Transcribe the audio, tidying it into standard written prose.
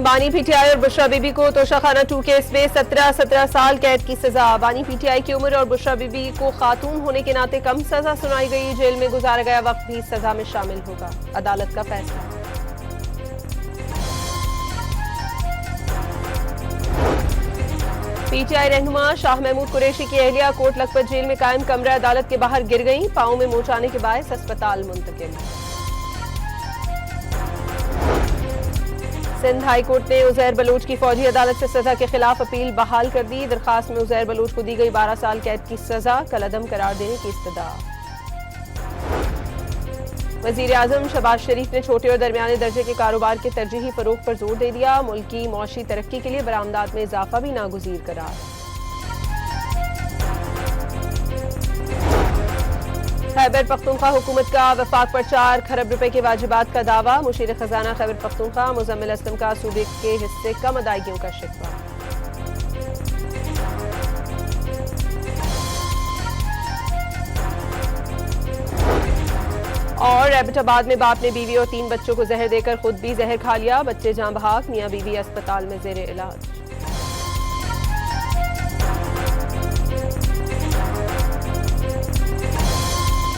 बानी पीटीआई और बुशरा बीबी को तोशाखाना 2 केस में 17 साल कैद की सजा। बानी पीटीआई की उम्र और बुशरा बीबी को खातून होने के नाते कम सजा सुनाई गई। जेल में गुजारा गया वक्त भी सजा में शामिल होगा। अदालत का फैसला। पीटीआई रहनुमा शाह महमूद कुरैशी की अहलिया कोट लखपत जेल में कायम कमरा अदालत के बाहर गिर गई। पांव में मोच आने के बायस अस्पताल मुंतकिल। सिंध हाई कोर्ट ने उजैर बलोच की फौजी अदालत से सजा के खिलाफ अपील बहाल कर दी। दरखास्त में उजैर बलोच को दी गई 12 साल कैद की सजा कलअदम करार देने की इस्तदा। वजीर आजम शहबाज शरीफ ने छोटे और दरमियाने दर्जे के कारोबार के तरजीही फरोग पर जोर दे दिया। मुल्क की मौशी तरक्की के लिए बरामदात में इजाफा भी नागुज़ीर करार। खैबर पख्तूनख्वा हुकूमत का वफाक पर 4 खरब रुपए के वाजिबात का दावा। मुशीर खजाना खैबर पख्तूनख्वा मुजम्मिल असलम का सूबे के हिस्से कम अदायगियों का शिकवा। और एबटाबाद में बाप ने बीवी और 3 बच्चों को जहर देकर खुद भी जहर खा लिया। बच्चे जान बहक, मियां बीवी अस्पताल में जेर इलाज।